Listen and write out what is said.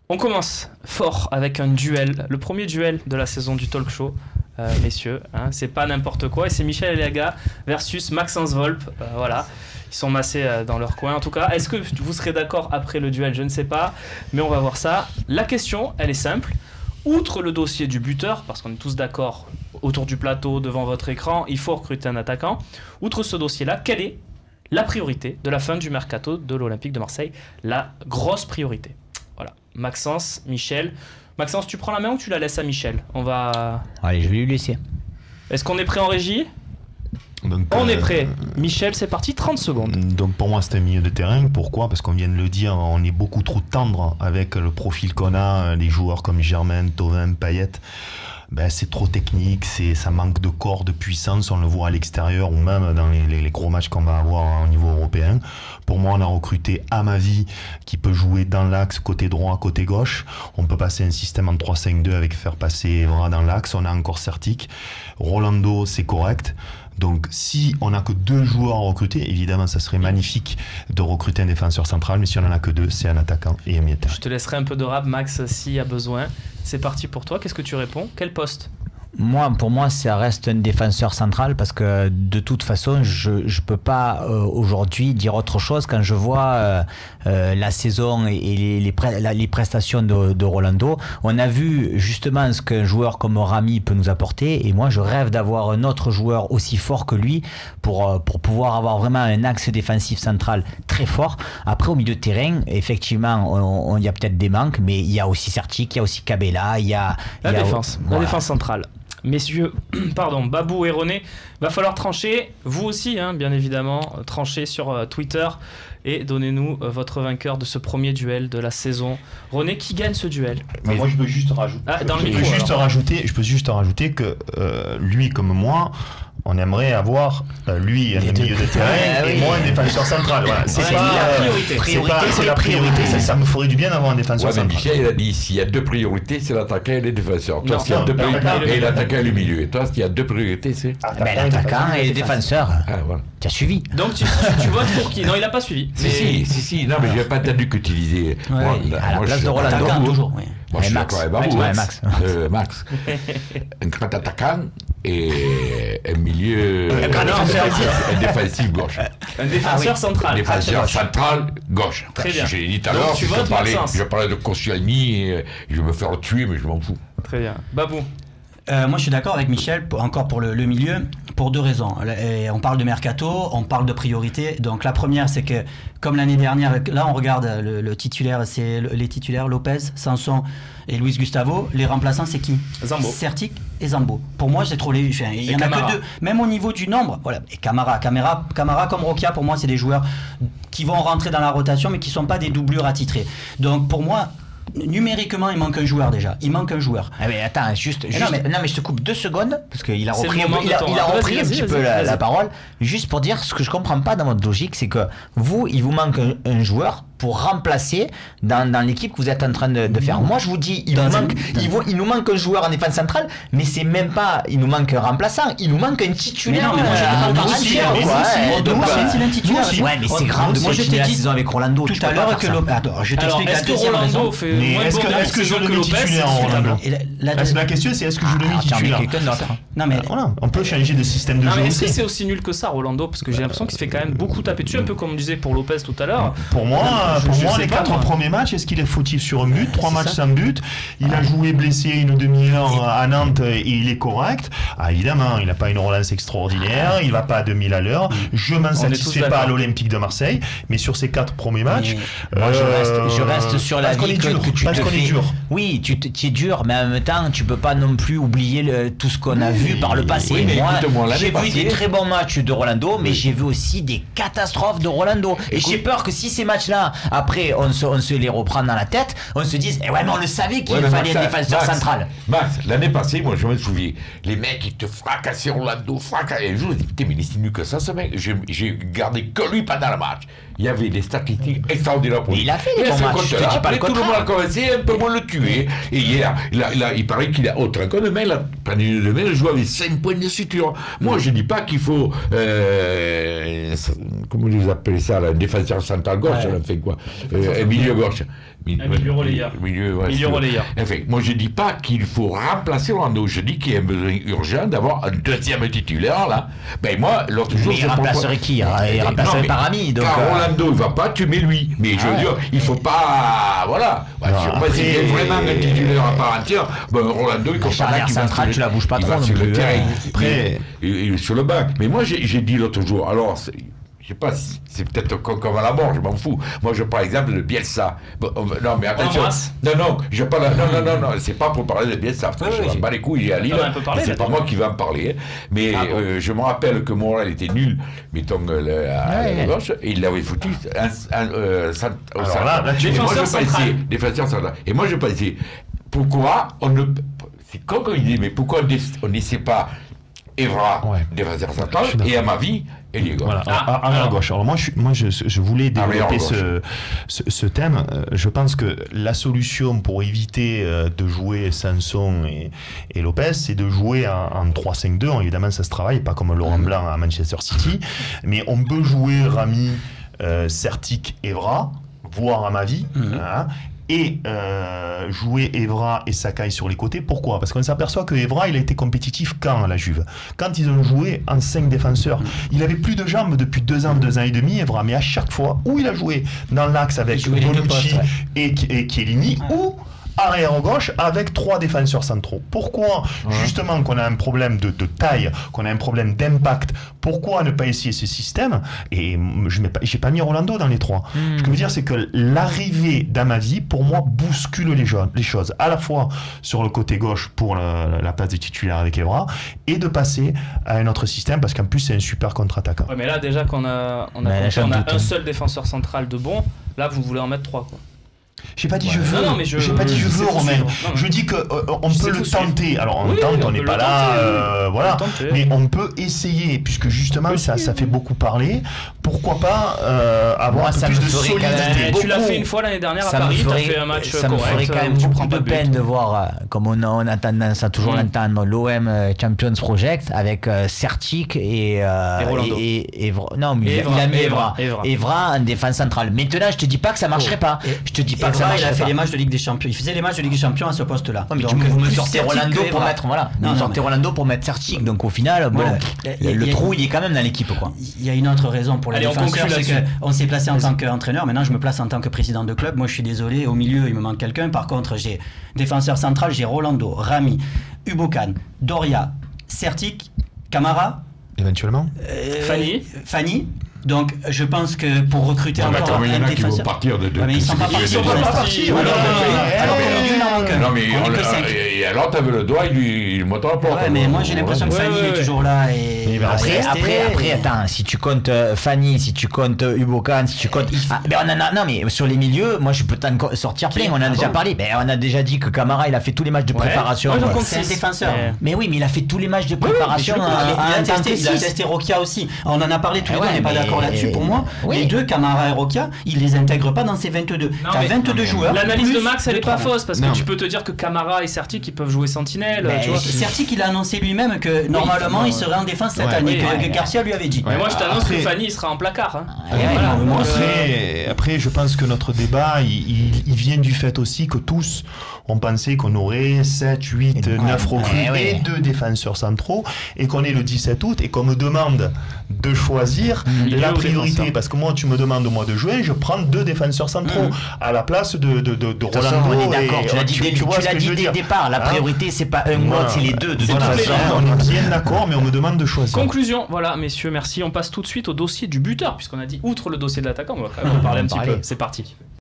On commence fort avec un duel, le premier duel de la saison du talk show, messieurs. Hein, c'est pas n'importe quoi et c'est Michel Eliaga versus Maxence Volpe. Voilà, ils sont massés dans leur coin. En tout cas, est-ce que vous serez d'accord après le duel? Je ne sais pas, mais on va voir ça. La question, elle est simple. Outre le dossier du buteur, parce qu'on est tous d'accord autour du plateau, devant votre écran, il faut recruter un attaquant. Outre ce dossier-là, quelle est la priorité de la fin du mercato de l'Olympique de Marseille? La grosse priorité. Voilà. Maxence, Michel. Maxence, tu prends la main ou tu la laisses à Michel? On va... Allez, je vais lui laisser. Est-ce qu'on est prêt en régie? Donc, on est prêt. Michel, c'est parti, 30 secondes. Donc pour moi, c'est un milieu de terrain. Pourquoi? Parce qu'on vient de le dire, on est beaucoup trop tendre avec le profil qu'on a. Les joueurs comme Germain, Thauvin, Payet. Ben, c'est trop technique, ça manque de corps, de puissance, on le voit à l'extérieur ou même dans les gros matchs qu'on va avoir au niveau européen. Pour moi, on a recruté Amavi qui peut jouer dans l'axe, côté droit, côté gauche. On peut passer un système en 3-5-2 avec faire passer Evra dans l'axe. On a encore Certic. Rolando, c'est correct. Donc si on n'a que 2 joueurs à recruter, évidemment ça serait magnifique de recruter un défenseur central, mais si on n'en a que 2, c'est un attaquant et un milieu de terrain. Je te laisserai un peu de rap, Max, s'il y a besoin. C'est parti pour toi, qu'est-ce que tu réponds? Quel poste? Pour moi, ça reste un défenseur central parce que de toute façon, je peux pas aujourd'hui dire autre chose quand je vois la saison et les prestations de Rolando. On a vu justement ce qu'un joueur comme Rami peut nous apporter et moi, je rêve d'avoir un autre joueur aussi fort que lui pour pouvoir avoir vraiment un axe défensif central très fort. Après, au milieu de terrain, effectivement, il y a peut-être des manques, mais il y a aussi Certic, il y a aussi Cabella, il y a... La défense centrale. Messieurs, pardon, Babou et René, va falloir trancher, vous aussi, hein, bien évidemment, tranchez sur Twitter et donnez-nous votre vainqueur de ce premier duel de la saison. René, qui gagne ce duel? Moi, je peux juste rajouter. Je peux juste rajouter que lui comme moi, on aimerait avoir lui un milieu de terrain et moi un défenseur central. Voilà. C'est la priorité. Ça me ferait du bien d'avoir un défenseur central. Michel, il a dit s'il y a 2 priorités, c'est l'attaquant et les défenseurs. Toi, s'il y a 2 priorités, et l'attaquant et le milieu. Et toi, s'il y a 2 priorités, c'est l'attaquant et les défenseurs. Voilà. Tu as suivi. Donc tu votes pour qui? Non, il n'a pas suivi. Si. Non, mais je n'ai pas entendu que tu disais. À la place de Rolando, toujours. Moi, je suis d'accord avec Babou. Max. Un grand attaquant et un milieu un défensif gauche. Un défenseur central. Un défenseur central gauche. Très bien. J'ai dit tout à l'heure, je parlais de Koscielny et je vais me faire tuer, mais je m'en fous. Très bien. Babou. Moi je suis d'accord avec Michel, encore pour le milieu, pour 2 raisons. On parle de mercato, on parle de priorité. Donc la première, c'est que comme l'année dernière, là on regarde le titulaire, c'est les titulaires Lopez, Sanson et Luis Gustavo. Les remplaçants, c'est qui? Zambo. Certic et Zambo. Pour moi, c'est trop il y en a que 2. Même au niveau du nombre, voilà. Et Camara comme Rokia, pour moi, c'est des joueurs qui vont rentrer dans la rotation, mais qui sont pas des doublures attitrés. Donc pour moi, numériquement, il manque un joueur déjà. Il manque un joueur. Ah mais attends, non mais je te coupe 2 secondes parce qu'il a repris un petit peu la parole. Juste pour dire ce que je comprends pas dans votre logique, c'est que il vous manque un joueur pour remplacer dans l'équipe que vous êtes en train de faire. Moi, je vous dis, il nous manque un joueur en défense centrale, mais c'est même pas, il nous manque un remplaçant, il nous manque un titulaire. Mais non, ouais, mais c'est grave. Moi, j'étais dit saison avec Rolando tout à l'heure que je t'explique la deuxième raison. Est-ce que je le mets titulaire en Rolando? La question, c'est est-ce que je le mets titulaire? Non mais voilà, on peut changer de système de jeu. Est-ce que c'est aussi nul que ça, Rolando? Parce que j'ai l'impression qu'il se fait quand même beaucoup taper dessus, un peu comme on disait pour Lopez tout à l'heure. Pour moi, les 4 premiers matchs, est-ce qu'il est fautif sur un but? 3 matchs sans but. Il a joué blessé une demi-heure à Nantes et il est correct. Évidemment, il n'a pas une relance extraordinaire. Il ne va pas à 2000 à l'heure. Je ne m'en satisfais pas à l'Olympique de Marseille. Mais sur ces 4 premiers matchs, moi, je reste sur la vie que tu te fais. Dur. Oui, tu es dur, mais en même temps, tu ne peux pas non plus oublier tout ce qu'on a vu par le passé. Oui, moi, j'ai vu des très bons matchs de Rolando, mais j'ai vu aussi des catastrophes de Rolando. Et j'ai peur que si ces matchs-là, après, on se les reprend dans la tête, on se dise, mais on le savait qu'il fallait un défenseur central. Max, l'année passée, moi je me souviens, les mecs ils te fracassaient Rolando, et un jour je dis, putain, mais il est si nul que ça, ce mec. J'ai gardé que lui pendant le match. Il y avait des statistiques extraordinaires pour lui. Il a fait des bons matchs, je te dis pas le contraire. Tout le monde a commencé un peu moins le tuer. Et hier, il paraît qu'il a autre que demain, le joueur avait 5 points de suture. Moi, je dis pas qu'il faut comment vous appelez ça, là, un défenseur central gauche, Ouais. on a fait quoi un milieu gauche. Un milieu relayeur. Milieu relayeur. Enfin, moi, je dis pas qu'il faut remplacer Rolando. Je dis qu'il y a un besoin urgent d'avoir un deuxième titulaire, là. Ben, moi, l'autre jour... Mais il remplacerait qui? Il remplacerait Parami. Donc, quand Rolando, il va pas, tu mets lui. Mais je veux dire, il faut pas... Voilà. Bah, Non, je sais pas s'il y a vraiment un titulaire à part entière. Ben, Rolando, il La compte pas charnière centrale, tu la bouges pas il trop va non sur le plus, terrain. hein. Après- Il est sur le banc. Mais moi, j'ai dit l'autre jour, alors... Je sais pas, c'est peut-être comme à la mort, je m'en fous. Moi, je prends l'exemple de Bielsa. Bon, non, mais attention. Non, je parle. Non, c'est pas pour parler de Bielsa. Parce que je m'en bats les couilles, il est à Lille. On en a un peu parlé, C'est pas moi qui vais en parler. Hein. Mais je me rappelle que Montréal était nul, mettons, à la gauche, et il l'avait foutu au centre. Défenseur central. Défenseur central. Et moi, je pensais, pourquoi on ne. C'est con comme il dit, mais pourquoi on n'essaie pas Evra, défenseur central, et à ma vie, Elie gauche. Voilà, arrière à gauche. Alors moi, je voulais développer ce thème. Je pense que la solution pour éviter de jouer Sanson et Lopez, c'est de jouer en 3-5-2. Évidemment, ça se travaille, pas comme Laurent Blanc à Manchester City, mais on peut jouer Rami, Sertic, Evra, voire à ma vie. Hein, et jouer Evra et Sakai sur les côtés. Pourquoi? Parce qu'on s'aperçoit que Evra, il a été compétitif quand à la Juve? Quand ils ont joué en 5 défenseurs. Il avait plus de jambes depuis 2 ans et demi, Evra, mais à chaque fois où il a joué dans l'axe avec Bonucci et Chiellini, ou arrière gauche avec 3 défenseurs centraux. Pourquoi justement qu'on a un problème de taille, qu'on a un problème d'impact? Pourquoi ne pas essayer ce système? Et je n'ai pas mis Rolando dans les 3. Ce que je veux dire, c'est que l'arrivée d'Amavi, pour moi, bouscule les choses. À la fois sur le côté gauche pour la place de titulaire avec Evra, et de passer à un autre système, parce qu'en plus, c'est un super contre-attaquant. Ouais, mais là, déjà qu'on a un seul défenseur central de bon, là, vous voulez en mettre 3, quoi. J'ai pas dit je veux, j'ai pas dit je veux, sais Romain. Je dis que on peut le tenter. Alors on tente, on n'est pas là, voilà. Mais on peut essayer, puisque justement ça fait beaucoup parler. Pourquoi pas avoir un peu plus de solidité? Tu l'as fait une fois l'année dernière à Paris, tu as fait un match correct. Ça me ferait quand même beaucoup de peine de voir, comme on a tendance à toujours l'entendre, l'OM Champions Project avec Sertic et Rolando. Non, mais il a mis Evra en défense centrale. Maintenant, je te dis pas que ça marcherait pas. Je te dis pas que ça marcherait pas. Il a fait pas. les matchs de Ligue des Champions. Il faisait les matchs de Ligue des Champions à ce poste-là. Non, mais vous me sortez Rolando pour mettre, voilà. Vous me sortez Rolando pour mettre Sertic. Donc au final, le trou, il est quand même dans l'équipe, quoi. Il y a une autre raison pour les défenseurs, c'est qu'on s'est placé en tant qu'entraîneur. Maintenant, je me place en tant que président de club. Moi, je suis désolé. Au milieu, il me manque quelqu'un. Par contre, j'ai défenseur central, j'ai Rolando, Rami, Ubokan, Doria, Sertic, Camara. Éventuellement. Fanny. Donc, je pense que pour recruter encore il y en un a qui vont défenseur. partir de Mais ils sont pas partis. Alors qu'au milieu, il en manque un. Non, mais alors, t'avais le doigt, il monte à la porte. Ouais, mais moi, j'ai l'impression que Fanny est toujours là. Et après, attends, si tu comptes Fanny, si tu comptes Ubokan, si tu comptes. Non, mais sur les milieux, moi, je peux t'en sortir plein. On a déjà parlé. On a déjà dit que Camara, il a fait tous les matchs de préparation. C'est un défenseur. Mais oui, mais il a fait tous les matchs de préparation. Il a testé Rokia aussi. On en a parlé tous les deux, on n'est pas d'accord là-dessus. Pour moi, les deux, Camara et Rokia, il les intègre pas dans ces 22. T'as 22 joueurs. L'analyse de Max, elle est pas fausse, parce que tu peux te dire que Camara et Sertic, ils peuvent jouer sentinelle. Sertic, il a annoncé lui-même que normalement, il serait en défense cette année, que Garcia lui avait dit. Mais moi, je t'annonce que Fanny, il sera en placard. Après, je pense que notre débat, il vient du fait aussi que tous, on pensait qu'on aurait 7, 8, 9 recrues et 2 défenseurs centraux, et qu'on est le 17 août, et qu'on me demande de choisir la priorité. Parce que moi, tu me demandes au mois de juin, je prends 2 défenseurs centraux à la place de Rolando. On est d'accord, tu l'as dit dès le départ. La priorité, c'est pas un ou l'autre, c'est les deux. De toute façon, on est bien d'accord, mais on me demande de choisir. Conclusion, voilà, messieurs, merci. On passe tout de suite au dossier du buteur, puisqu'on a dit, outre le dossier de l'attaquant, on va quand même en parler un petit peu. C'est parti.